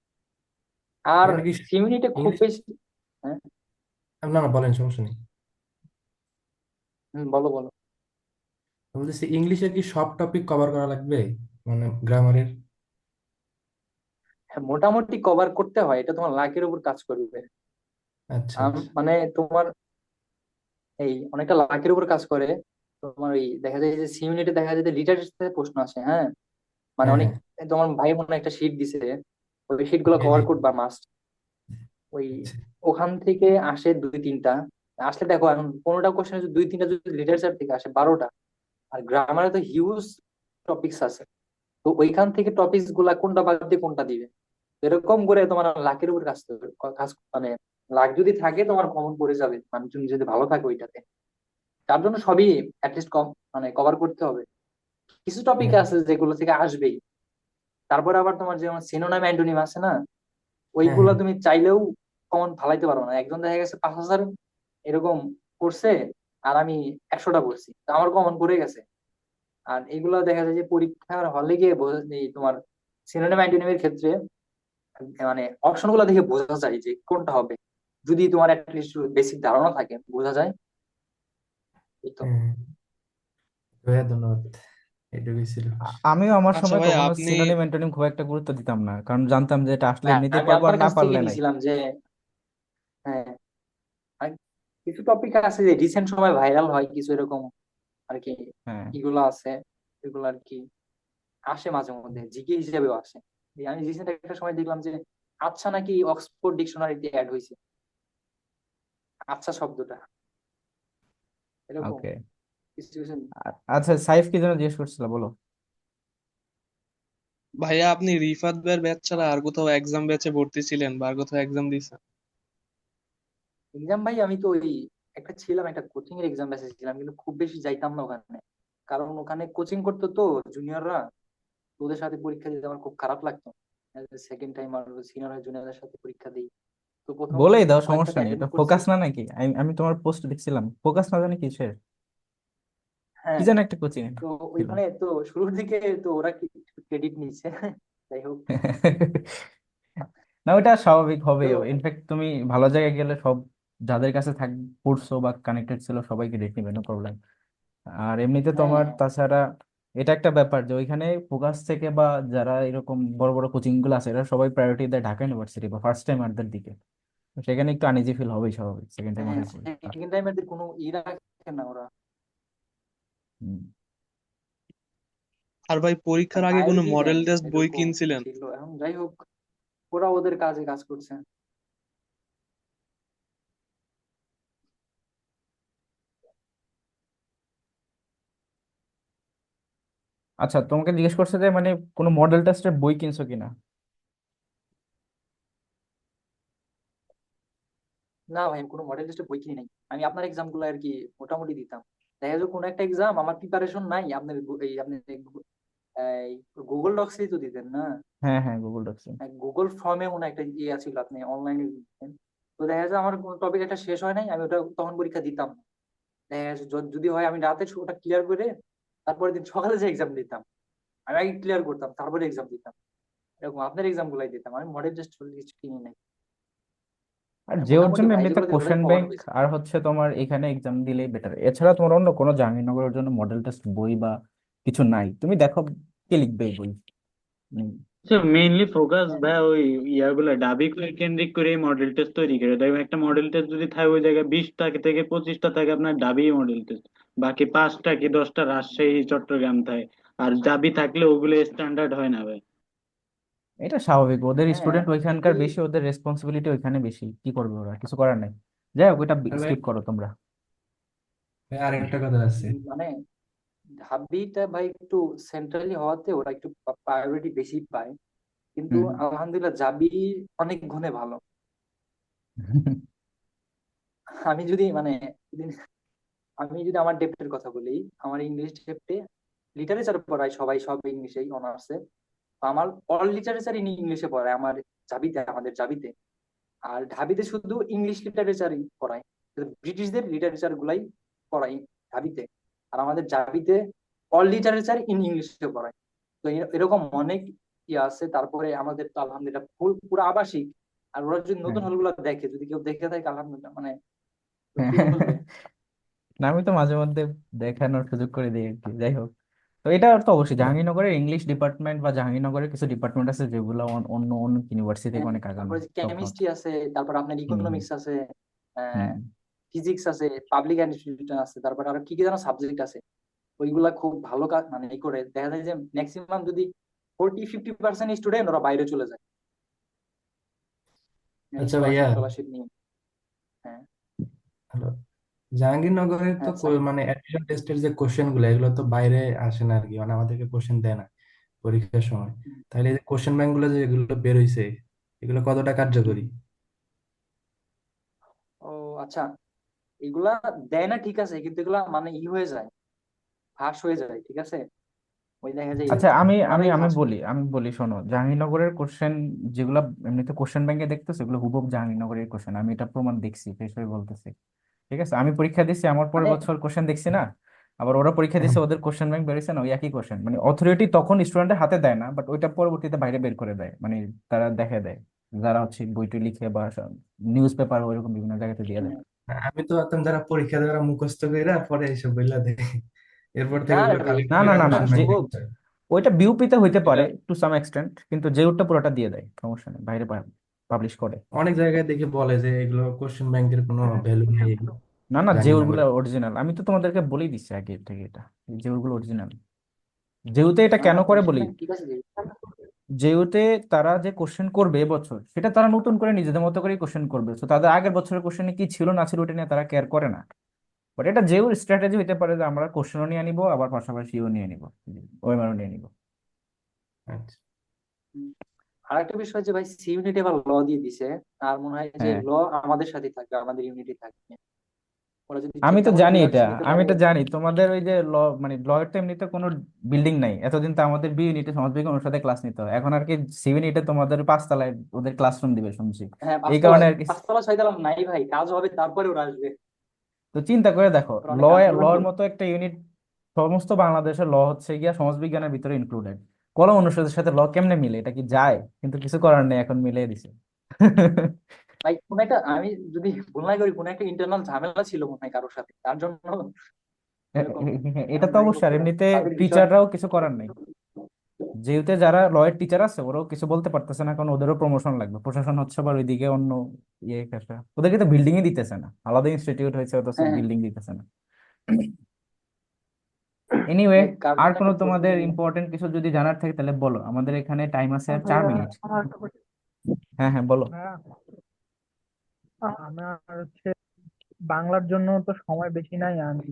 S2: আর
S4: এখানে কি
S2: সিমিনিটে খুব
S4: ইংলিশ,
S2: বেশি। হ্যাঁ।
S4: না না বলেন, সমস্যা নেই।
S2: বলো, বলো।
S4: বলতেছি ইংলিশের কি সব টপিক কভার করা লাগবে, মানে গ্রামারের?
S2: হ্যাঁ, মোটামুটি কভার করতে হয়, এটা তোমার লাকের উপর কাজ করবে।
S4: আচ্ছা আচ্ছা।
S2: মানে তোমার এই অনেকটা লাকের উপর কাজ করে। তোমার ওই দেখা যায় যে সি ইউনিটে দেখা যায় যে লিটারেচার থেকে প্রশ্ন আসে, হ্যাঁ। মানে
S4: হ্যাঁ
S2: অনেক,
S4: হ্যাঁ।
S2: তোমার ভাই মনে হয় একটা শিট দিছে, ওই শিট গুলো
S4: জি জি।
S2: কভার করবা মাস্ট। ওই
S4: আচ্ছা
S2: ওখান থেকে আসে 2 3টা। আসলে দেখো এখন 15টা কোশ্চেন যদি 2 3টা যদি লিটারেচার থেকে আসে 12টা। আর গ্রামারে তো হিউজ টপিকস আছে। তো ওইখান থেকে টপিকস গুলা কোনটা বাদ দিয়ে কোনটা দিবে, এরকম করে তোমার লাকের উপর কাজ করবে। মানে লাক যদি থাকে তোমার কমন পড়ে যাবে, মানে তুমি যদি ভালো থাকো ওইটাতে। তার জন্য সবই অ্যাটলিস্ট কম মানে কভার করতে হবে। কিছু টপিক
S4: হ্যাঁ
S2: আছে যেগুলো থেকে আসবেই। তারপর আবার তোমার যেমন সিনোনাইম অ্যান্টোনিম আছে না,
S4: হ্যাঁ।
S2: ওইগুলো
S4: হ্যাঁ
S2: তুমি চাইলেও কমন ফালাইতে পারো না। একজন দেখা গেছে 5,000 এরকম করছে, আর আমি 100টা পড়ছি, তো আমার কমন পড়ে গেছে। আর এগুলা দেখা যায় যে পরীক্ষার হলে গিয়ে এই তোমার সিনোনিম অ্যান্টোনিমের ক্ষেত্রে মানে অপশন গুলো দেখে বোঝা যায় যে কোনটা হবে, যদি তোমার অ্যাটলিস্ট বেসিক ধারণা থাকে বোঝা যায়। এই তো।
S4: হ্যাঁ, ভাইয়া ধন্যবাদ, এটুকুই ছিল।
S1: আমিও আমার
S3: আচ্ছা
S1: সময়
S3: ভাই
S1: কখনো
S3: আপনি,
S1: সিনোনিম অ্যান্টোনিম খুব একটা গুরুত্ব দিতাম না, কারণ জানতাম যে এটা আসলে
S2: না
S1: এমনিতেই
S2: আমি
S1: পারবো, আর
S2: আপনার
S1: না
S2: কাছ থেকে
S1: পারলে নাই।
S2: নিছিলাম যে হ্যাঁ, আর কিছু টপিক আছে যে রিসেন্ট সময় ভাইরাল হয় কিছু এরকম আর কি,
S1: হ্যাঁ,
S2: এগুলো আছে, এগুলো আর কি আসে মাঝে মধ্যে জিকে হিসেবেও আসে। এই আমি রিসেন্ট একটা সময় দেখলাম যে আচ্ছা নাকি অক্সফোর্ড ডিকশনারিতে অ্যাড হয়েছে, আচ্ছা শব্দটা, এরকম
S1: ওকে।
S2: কিছু কিছু।
S1: আচ্ছা, সাইফ কি যেন জিজ্ঞেস করছিল, বলো।
S3: ভাইয়া আপনি রিফাত ভাইয়ের ব্যাচ ছাড়া আর কোথাও এক্সাম ব্যাচে ভর্তি ছিলেন বা আর কোথাও এক্সাম দিয়েছেন?
S2: এক্সাম ভাই আমি তো ওই একটা ছিলাম, একটা কোচিং এর এক্সাম বেসে ছিলাম, কিন্তু খুব বেশি যাইতাম না ওখানে, কারণ ওখানে কোচিং করতো তো জুনিয়ররা, ওদের সাথে পরীক্ষা দিতে আমার খুব খারাপ লাগতো। সেকেন্ড টাইম আর সিনিয়র জুনিয়রদের সাথে পরীক্ষা দিই, তো প্রথম
S1: বলেই দাও, সমস্যা
S2: কয়েকটাতে
S1: নেই, এটা
S2: অ্যাটেন্ড করছি।
S1: ফোকাস না নাকি? আমি আমি তোমার পোস্ট দেখছিলাম, ফোকাস না জানি কিসের, কি
S2: হ্যাঁ,
S1: যেন একটা কোচিং
S2: তো
S1: ছিল।
S2: ওইখানে তো শুরুর দিকে তো ওরা ক্রেডিট নিচ্ছে যাই হোক।
S1: না, ওটা স্বাভাবিক হবে।
S2: তো
S1: ইনফ্যাক্ট তুমি ভালো জায়গায় গেলে সব যাদের কাছে পড়ছো বা কানেক্টেড ছিল সবাইকে ডেট নিবে, নো প্রবলেম। আর এমনিতে তোমার
S2: হ্যাঁ
S1: তাছাড়া এটা একটা ব্যাপার যে ওইখানে ফোকাস থেকে বা যারা এরকম বড় বড় কোচিং গুলো আছে, এরা সবাই প্রায়োরিটি দেয় ঢাকা ইউনিভার্সিটি বা ফার্স্ট টাইমারদের দিকে। তো সেখানে একটু আনইজি ফিল হবেই, স্বাভাবিক, সেকেন্ড
S2: হ্যাঁ,
S1: টাইমারের পরীক্ষা।
S2: সেকেন্ড টাইমের কোনো রাখে না ওরা।
S1: হুম।
S3: আর ভাই পরীক্ষার আগে কোনো
S2: বায়োলজি
S3: মডেল
S2: দেন
S3: টেস্ট বই
S2: এরকম
S3: কিনছিলেন?
S2: ছিল, এখন যাই হোক ওরা ওদের কাজে কাজ করছে।
S1: আচ্ছা, তোমাকে জিজ্ঞেস করছে যে মানে কোনো মডেল টেস্টের বই কিনছো কিনা।
S2: না ভাই আমি কোনো মডেল টেস্টে বই কিনি নাই, আমি আপনার এক্সাম গুলো আর কি মোটামুটি দিতাম। দেখা যায় কোনো একটা এক্সাম আমার প্রিপারেশন নাই, আপনার এই আপনি গুগল ডক্সেই তো দিতেন না,
S1: হ্যাঁ, হ্যাঁ, গুগল ডক্স।
S2: গুগল ফর্মে মনে হয় একটা ইয়ে ছিল আপনি অনলাইনে দিতেন। তো দেখা যায় আমার টপিক একটা শেষ হয় নাই, আমি ওটা তখন পরীক্ষা দিতাম না। দেখা যাচ্ছে যদি হয় আমি রাতে ওটা ক্লিয়ার করে তারপরে দিন সকালে যে এক্সাম দিতাম, আমি আগে ক্লিয়ার করতাম তারপরে এক্সাম দিতাম, এরকম আপনার এক্সাম গুলাই দিতাম, আমি মডেল টেস্ট কিছু কিনি নাই।
S1: আর
S2: মানে
S1: যেওর
S2: মোটামুটি
S1: জন্য
S2: ভাই
S1: এমনিতে
S2: যেগুলো দিতে ওটাই
S1: কোশ্চেন
S2: কভার
S1: ব্যাংক
S2: হয়েছে।
S1: আর হচ্ছে তোমার এখানে এক্সাম দিলেই বেটার। এছাড়া তোমার অন্য কোনো জাহাঙ্গীরনগরের জন্য মডেল টেস্ট বই বা কিছু নাই, তুমি দেখো কে লিখবে এই বই। নেই।
S5: মেইনলি ফোকাস
S2: হ্যাঁ
S5: ভাই ওই ইয়াগুলো ডাবি কেন্দ্রিক করে মডেল টেস্ট তৈরি করে, দেখবেন একটা মডেল টেস্ট যদি থাকে ওই জায়গায় 20টা থেকে 25টা থাকে আপনার ডাবি মডেল টেস্ট, বাকি 5টা কি 10টা রাজশাহী চট্টগ্রাম থাকে। আর ডাবি থাকলে ওগুলো স্ট্যান্ডার্ড হয় না ভাই।
S1: এটা স্বাভাবিক, ওদের
S2: হ্যাঁ
S1: স্টুডেন্ট ওইখানকার
S2: এই
S1: বেশি, ওদের রেসপন্সিবিলিটি ওইখানে বেশি, কি করবে ওরা, কিছু করার নাই। যাই হোক, ওটা
S4: আর ভাই,
S1: স্কিপ করো তোমরা।
S4: আর একটা কথা আছে।
S2: মানে ঢাবিটা ভাই একটু সেন্ট্রালি হওয়াতে ওরা একটু প্রায়োরিটি বেশি পায়, কিন্তু
S1: হুম।
S2: আলহামদুলিল্লাহ জাবি অনেক গুণে ভালো। আমি যদি মানে আমি যদি আমার ডেপ্টের কথা বলি, আমার ইংলিশ ডেপ্টে লিটারেচার পড়ায় সবাই, সব ইংলিশেই অনার্সে, আমার অল লিটারেচার ইংলিশে পড়ায় আমার জাবিতে, আমাদের জাবিতে। আর ঢাবিতে শুধু ইংলিশ লিটারেচারই পড়ায়, শুধু ব্রিটিশদের লিটারেচার গুলাই পড়াই ঢাবিতে। আর আমাদের জাবিতে অল লিটারেচার ইন ইংলিশে পড়ায়। তো এরকম অনেক ইয়ে আছে। তারপরে আমাদের তো আলহামদুলিল্লাহ ফুল পুরো আবাসিক। আর ওরা যদি
S1: হ্যাঁ।
S2: নতুন হলগুলো দেখে, যদি কেউ দেখে থাকে আলহামদুলিল্লাহ মানে কি বলবে।
S1: না, আমি তো মাঝে মধ্যে দেখানোর সুযোগ করে দিই আর কি। যাই হোক, তো এটা তো অবশ্যই জাহাঙ্গীরনগরের ইংলিশ ডিপার্টমেন্ট বা জাহাঙ্গীরনগরের কিছু ডিপার্টমেন্ট আছে যেগুলো অন্য অন্য ইউনিভার্সিটি থেকে
S2: হ্যাঁ,
S1: অনেক আগানো,
S2: তারপরে যে
S1: টপ নচ।
S2: কেমিস্ট্রি আছে, তারপর আপনার
S1: হুম,
S2: ইকোনমিক্স আছে,
S1: হুম।
S2: ফিজিক্স আছে, পাবলিক অ্যাডমিনিস্ট্রেশন আছে, তারপরে আরো কি কি যেন সাবজেক্ট আছে, ওইগুলা খুব ভালো কাজ মানে ই করে দেখা যায় যে ম্যাক্সিমাম যদি 40-50% স্টুডেন্ট ওরা বাইরে চলে যায় এই
S4: আচ্ছা ভাইয়া,
S2: স্কলারশিপ টলারশিপ নিয়ে। হ্যাঁ
S4: হ্যালো, জাহাঙ্গীরনগরের তো
S2: হ্যাঁ স্যার।
S4: মানে অ্যাডমিশন টেস্টের যে কোশ্চেন গুলো, এগুলো তো বাইরে আসে না আর কি, মানে আমাদেরকে কোশ্চেন দেয় না পরীক্ষার সময়। তাহলে এই যে কোশ্চেন ব্যাংক গুলো যেগুলো বের হইছে, এগুলো কতটা কার্যকরী?
S2: ও আচ্ছা, এগুলা দেয় না ঠিক আছে, কিন্তু এগুলা মানে হয়ে যায়, ফাঁস হয়ে যায়, ঠিক আছে, ওই দেখা যায়
S1: আচ্ছা,
S2: এরকম
S1: আমি আমি
S2: ওনারাই
S1: আমি
S2: ফাঁস
S1: বলি
S2: করে।
S1: আমি বলি শোনো, জাহাঙ্গীরনগরের কোশ্চেন যেগুলো এমনিতে কোশ্চেন ব্যাংকে দেখতেছে, এগুলো হুবহু জাহাঙ্গীরনগরের কোশ্চেন, আমি এটা প্রমাণ দেখছি, ফেস হয়ে বলতেছি। ঠিক আছে, আমি পরীক্ষা দিচ্ছি, আমার পরের
S2: মানে
S1: বছর কোশ্চেন দেখছি না, আবার ওরা পরীক্ষা দিচ্ছে, ওদের কোশ্চেন ব্যাংক বেরিয়েছে না, ওই একই কোশ্চেন, মানে অথরিটি তখন স্টুডেন্টের হাতে দেয় না, বাট ওইটা পরবর্তীতে বাইরে বের করে দেয়, মানে তারা দেখে দেয়, যারা হচ্ছে বইটি লিখে বা নিউজ পেপার ওইরকম বিভিন্ন জায়গাতে দিয়ে দেয়।
S2: হুম।
S4: আমি তো ভাবতাম যারা পরীক্ষা দেওয়ার মুখস্থ কইরা পরে এইসব বইলা দেয়, এরপর
S2: না
S4: থেকে ওগুলো
S2: রে ভাই,
S4: কালেক্ট
S1: না না
S4: করে
S1: না না,
S2: এটা
S4: কোশ্চেন
S1: যে
S4: ব্যাংকে
S2: খুব
S1: ওইটা বিউপিতে হইতে পারে
S2: এটা
S1: টু সাম এক্সটেন্ট, কিন্তু জেউরটা পুরোটা দিয়ে দেয়, সমস্যা নেই, বাইরে পাবলিশ করে।
S4: অনেক জায়গায় দেখে বলে যে এগুলো কোশ্চেন ব্যাংকের কোনো ভ্যালু নেই, এগুলো
S1: না না,
S4: জানি না
S1: জেউরগুলো
S4: বলে।
S1: অরিজিনাল, আমি তো তোমাদেরকে বলেই দিচ্ছি আগে থেকে এটা, জেউরগুলো অরিজিনাল। জেউতে এটা
S2: না
S1: কেন
S2: না,
S1: করে
S2: কোশ্চেন
S1: বলি,
S2: ব্যাংক ঠিক আছে যে।
S1: যেহেতু তারা যে কোশ্চেন করবে এবছর, সেটা তারা নতুন করে নিজেদের মতো করে কোশ্চেন করবে, তো তাদের আগের বছরের কোশ্চেনে কি ছিল না ছিল ওটা নিয়ে তারা কেয়ার করে না। বাট এটা যেও স্ট্র্যাটেজি হতে পারে যে আমরা কোশ্চেনও নিয়ে নিব, আবার পাশাপাশি ইও নিয়ে নিব, ওএমআরও নিয়ে নিব।
S4: আচ্ছা।
S2: আর একটা বিষয় যে ভাই, সি ইউনিট এবার ল দিয়ে দিছে। আর মনে হয় যে
S1: হ্যাঁ,
S2: ল আমাদের সাথে থাকবে, আমাদের ইউনিটে থাকবে। ওরা যদি
S1: আমি
S2: ঠিকঠাক
S1: তো
S2: মতো
S1: জানি এটা,
S2: প্রিপারেশন নিতে
S1: আমি
S2: পারে।
S1: এটা জানি তোমাদের ওই যে ল, মানে লয়ের তো এমনিতে কোনো বিল্ডিং নাই, এতদিন তো আমাদের বি ইউনিটে সমাজবিজ্ঞান অনুষদে ক্লাস নিতে হয়, এখন আর কি সি ইউনিটে তোমাদের 5 তলায় ওদের ক্লাসরুম দিবে শুনছি,
S2: হ্যাঁ,
S1: এই কারণে
S2: পাঁচতলায়
S1: আর কি।
S2: পাঁচতলা ছয়তলা নাই ভাই, কাজ হবে তারপরে ওরা আসবে।
S1: তো চিন্তা করে দেখো,
S2: ওরা
S1: ল,
S2: অনেক কাজ করবেন তো।
S1: লর মতো একটা ইউনিট, সমস্ত বাংলাদেশের ল হচ্ছে গিয়া সমাজবিজ্ঞানের ভিতরে ইনক্লুডেড, কলা অনুষদের সাথে ল কেমনে মিলে, এটা কি যায়? কিন্তু কিছু করার নেই, এখন মিলিয়ে দিছে।
S2: ভাই কোন একটা, আমি যদি ভুল না করি, কোন একটা ইন্টারনাল ঝামেলা ছিল মনে হয় কারোর সাথে, তার জন্য এরকম।
S1: এটা
S2: এখন
S1: তো
S2: যাই হোক,
S1: অবশ্যই, আর
S2: এটা
S1: এমনিতে
S2: তাদের বিষয়।
S1: টিচাররাও কিছু করার নেই, যেহেতু যারা লয়ের টিচার আছে ওরাও কিছু বলতে পারতেছে না, কারণ ওদেরও প্রমোশন লাগবে, প্রশাসন হচ্ছে আবার ওইদিকে অন্য ইয়ে একটা, ওদেরকে তো বিল্ডিংই দিতেছে না, আলাদা ইনস্টিটিউট হয়েছে, ওটা
S2: হ্যাঁ হ্যাঁ,
S1: বিল্ডিং দিতেছে না। এনিওয়ে,
S2: দেখ কার
S1: আর
S2: জন্য
S1: কোনো
S2: একটা প্রশ্ন
S1: তোমাদের
S2: করবো।
S1: ইম্পর্টেন্ট কিছু যদি জানার থাকে তাহলে বলো, আমাদের এখানে টাইম আছে আর 4 মিনিট।
S6: আমার একটা question,
S1: হ্যাঁ হ্যাঁ বলো।
S6: ভাইয়া, আমার হচ্ছে বাংলার জন্য তো সময় বেশি নাই। আমি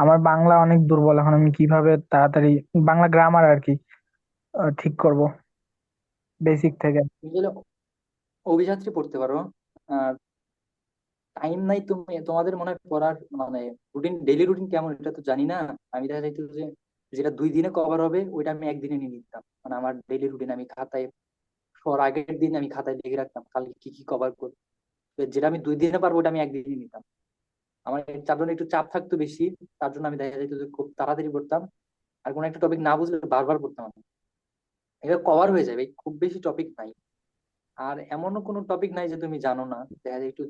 S6: আমার বাংলা অনেক দুর্বল, এখন আমি কিভাবে তাড়াতাড়ি বাংলা গ্রামার আর কি ঠিক করব বেসিক থেকে।
S2: তুমি গেলে অভিযাত্রী পড়তে পারো। আর টাইম নাই, তুমি তোমাদের মনে হয় পড়ার মানে রুটিন, ডেইলি রুটিন কেমন এটা তো জানি না। আমি দেখা যাইতো যে যেটা 2 দিনে কভার হবে ওইটা আমি একদিনে নিয়ে নিতাম। মানে আমার ডেইলি রুটিন আমি খাতায়, শোয়ার আগের দিন আমি খাতায় লিখে রাখতাম কালকে কি কি কভার করবো। তো যেটা আমি 2 দিনে পারবো ওটা আমি একদিনে নিতাম। আমার তার জন্য একটু চাপ থাকতো বেশি, তার জন্য আমি দেখা যেত যে খুব তাড়াতাড়ি পড়তাম। আর কোনো একটা টপিক না বুঝলে বারবার পড়তাম আমি। এবার কভার হয়ে যাবে, খুব বেশি টপিক নাই। আর এমনও কোনো টপিক নাই যে তুমি জানো না, দেখা যায় একটু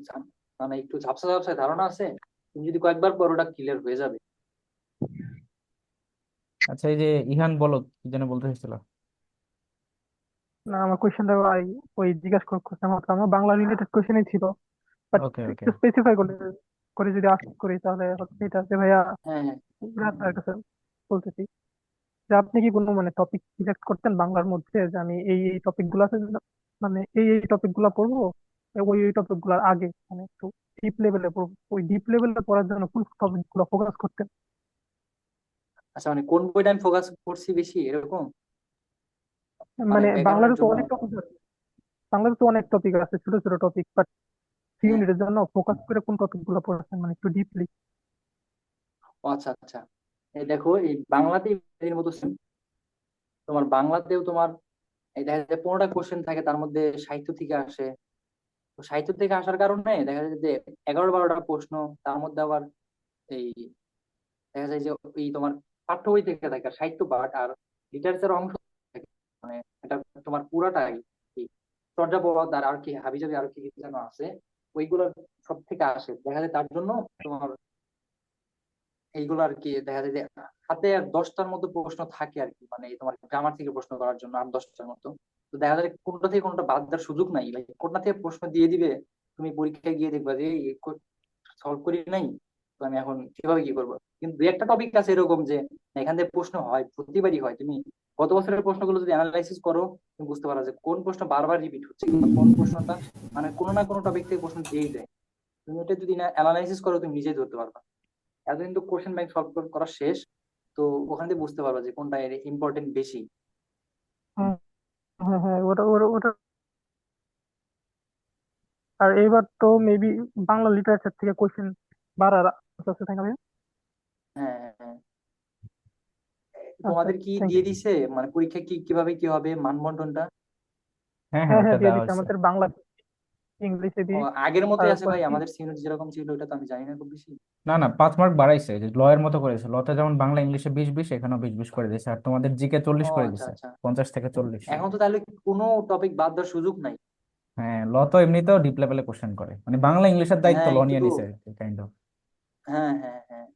S2: মানে একটু ঝাপসা ঝাপসা ধারণা আছে, তুমি যদি কয়েকবার পড়ো ওটা ক্লিয়ার হয়ে যাবে।
S1: আচ্ছা, এই যে ইহান বলো, কি যেন বলতে চাইছিল?
S6: না, আমার কোয়েশ্চেনটা ওই জিজ্ঞাসা করছিলাম মাত্র, আমার বাংলা রিলেটেড কোয়েশ্চেনই ছিল, বাট
S1: ওকে ওকে।
S6: একটু স্পেসিফাই করলে করে যদি আস্ক করি তাহলে হচ্ছে এটা যে ভাইয়া,
S2: হ্যাঁ হ্যাঁ।
S6: আপনার কাছে বলতেছি যে আপনি কি কোনো মানে টপিক সিলেক্ট করতেন বাংলার মধ্যে, যে আমি এই এই টপিক গুলো আছে, মানে এই টপিক গুলা পড়বো, ওই টপিক গুলার আগে মানে একটু ডিপ লেভেলে পড়বো, ওই ডিপ লেভেলে পড়ার জন্য কোন টপিক গুলো ফোকাস করতেন?
S2: আচ্ছা, মানে কোন বইটা আমি ফোকাস করছি বেশি এরকম, মানে
S6: মানে
S2: ব্যাকরণের
S6: বাংলাতে তো
S2: জন্য?
S6: অনেক টপিক আছে, বাংলাতে তো অনেক টপিক আছে, ছোট ছোট টপিক, বাট
S2: হ্যাঁ।
S6: ইউনিটের জন্য ফোকাস করে কোন টপিক গুলো পড়েছেন মানে একটু ডিপলি?
S2: ও আচ্ছা আচ্ছা। এই দেখো, এই বাংলাতেই এর মতো তোমার বাংলাতেও তোমার এই দেখা যায় 15টা কোশ্চেন থাকে, তার মধ্যে সাহিত্য থেকে আসে। তো সাহিত্য থেকে আসার কারণে দেখা যায় যে 11-12টা প্রশ্ন, তার মধ্যে আবার এই দেখা যায় যে এই তোমার পাঠ্য বই থেকে থাকে আর সাহিত্য পাঠ আর লিটারেচার অংশ থাকে। মানে এটা তোমার পুরাটাই এই চর্যাপদ আর আর কি হাবিজাবি আর কি কি যেন আছে, ওইগুলো সব থেকে আসে দেখা যায়। তার জন্য তোমার এইগুলো আর কি দেখা যায় যে হাতে আর 10টার মতো প্রশ্ন থাকে আর কি, মানে এই তোমার গ্রামার থেকে প্রশ্ন করার জন্য আর 10টার মতো। তো দেখা যায় কোনটা থেকে কোনটা বাদ দেওয়ার সুযোগ নাই ভাই, কোনটা থেকে প্রশ্ন দিয়ে দিবে, তুমি পরীক্ষায় গিয়ে দেখবা যে সলভ করি নাই, তো আমি এখন কিভাবে কি করবো। কিন্তু দুই একটা টপিক আছে এরকম যে এখান থেকে প্রশ্ন হয়, প্রতিবারই হয়। তুমি গত বছরের প্রশ্নগুলো যদি অ্যানালাইসিস করো, তুমি বুঝতে পারো যে কোন প্রশ্ন বারবার রিপিট হচ্ছে, কিংবা কোন প্রশ্নটা মানে কোনো না কোনো টপিক থেকে প্রশ্ন দিয়েই দেয়। তুমি এটা যদি না অ্যানালাইসিস করো, তুমি নিজেই ধরতে পারবা। এত কিন্তু কোশ্চেন ব্যাংক সলভ করা শেষ, তো ওখান থেকে বুঝতে পারবা যে কোনটা ইম্পর্টেন্ট বেশি।
S6: হ্যাঁ হ্যাঁ হ্যাঁ, ওটা ওটা ওটা। আর এইবার তো মেবি বাংলা লিটারেচার থেকে কোয়েশ্চেন বাড়ার আশা আছে, তাই না ভাইয়া?
S2: হ্যাঁ হ্যাঁ হ্যাঁ।
S6: আচ্ছা,
S2: তোমাদের কি
S6: থ্যাংক
S2: দিয়ে
S6: ইউ।
S2: দিছে মানে পরীক্ষা কি কিভাবে কি হবে মানবন্টনটা?
S1: হ্যাঁ হ্যাঁ,
S6: হ্যাঁ
S1: ওটা
S6: হ্যাঁ, দিয়ে
S1: দেওয়া
S6: দিচ্ছে
S1: হয়েছে।
S6: আমাদের বাংলা। ইংলিশে
S2: ও
S6: দিই।
S2: আগের মতোই আছে
S6: তারপর
S2: ভাই,
S6: কি
S2: আমাদের সিনিয়র যেরকম ছিল ওটা তো আমি জানি না খুব বেশি।
S1: না না, 5 মার্ক বাড়াইছে, যে ল এর মতো করেছে। লতে যেমন বাংলা ইংলিশে 20-20, এখানেও 20-20 করে দিয়েছে। আর তোমাদের জিকে
S2: ও
S1: 40 করে
S2: আচ্ছা
S1: দিছে,
S2: আচ্ছা,
S1: 50 থেকে 40।
S2: এখন তো তাহলে কোনো টপিক বাদ দেওয়ার সুযোগ নাই।
S1: হ্যাঁ, ল তো এমনিতেও ডিপ লেভেলে কোশ্চেন করে, মানে বাংলা ইংলিশের দায়িত্ব
S2: হ্যাঁ
S1: ল
S2: একটু
S1: নিয়ে
S2: তো,
S1: নিছে কাইন্ড অফ।
S2: হ্যাঁ হ্যাঁ হ্যাঁ,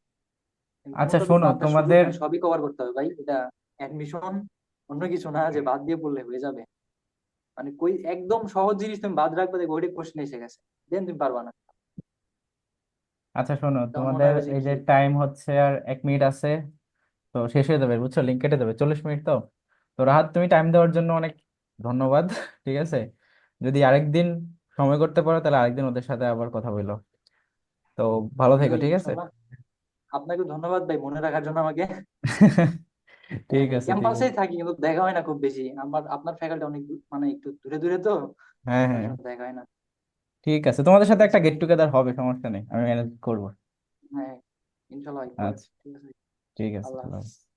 S2: কোনো
S1: আচ্ছা
S2: টপিক
S1: শোনো,
S2: বাদ দেওয়ার সুযোগ
S1: তোমাদের
S2: নাই, সবই কভার করতে হবে ভাই। এটা অ্যাডমিশন, অন্য কিছু না যে বাদ দিয়ে পড়লে হয়ে যাবে। মানে কই একদম সহজ জিনিস তুমি বাদ রাখবে, দেখো ওইটা কোশ্চেন এসে গেছে, দেন তুমি পারবা না।
S1: আচ্ছা শোনো,
S2: তখন মনে
S1: তোমাদের
S2: হবে যে
S1: এই যে
S2: কি।
S1: টাইম হচ্ছে আর 1 মিনিট আছে, তো শেষ হয়ে যাবে বুঝছো, লিঙ্ক কেটে যাবে। 40 মিনিট তো। তো রাহাত, তুমি টাইম দেওয়ার জন্য অনেক ধন্যবাদ। ঠিক আছে, যদি আরেকদিন সময় করতে পারো তাহলে আরেকদিন ওদের সাথে আবার কথা বললো। তো ভালো
S2: জি
S1: থেকো,
S2: ভাই
S1: ঠিক আছে।
S2: ইনশাল্লাহ। আপনাকে ধন্যবাদ ভাই মনে রাখার জন্য আমাকে।
S1: ঠিক আছে, ঠিক আছে।
S2: ক্যাম্পাসেই থাকি কিন্তু দেখা হয় না খুব বেশি, আমার আপনার ফ্যাকাল্টি অনেক মানে একটু দূরে দূরে তো,
S1: হ্যাঁ
S2: যার
S1: হ্যাঁ,
S2: জন্য দেখা হয় না।
S1: ঠিক আছে, তোমাদের
S2: ঠিক
S1: সাথে একটা
S2: আছে
S1: গেট
S2: ভাই।
S1: টুগেদার হবে, সমস্যা নেই, আমি ম্যানেজ করবো।
S2: হ্যাঁ ইনশাল্লাহ ভাই, পরে
S1: আচ্ছা,
S2: ঠিক আছে ভাই।
S1: ঠিক আছে,
S2: আল্লাহ
S1: আল্লাহ
S2: হাফেজ।
S1: হাফেজ।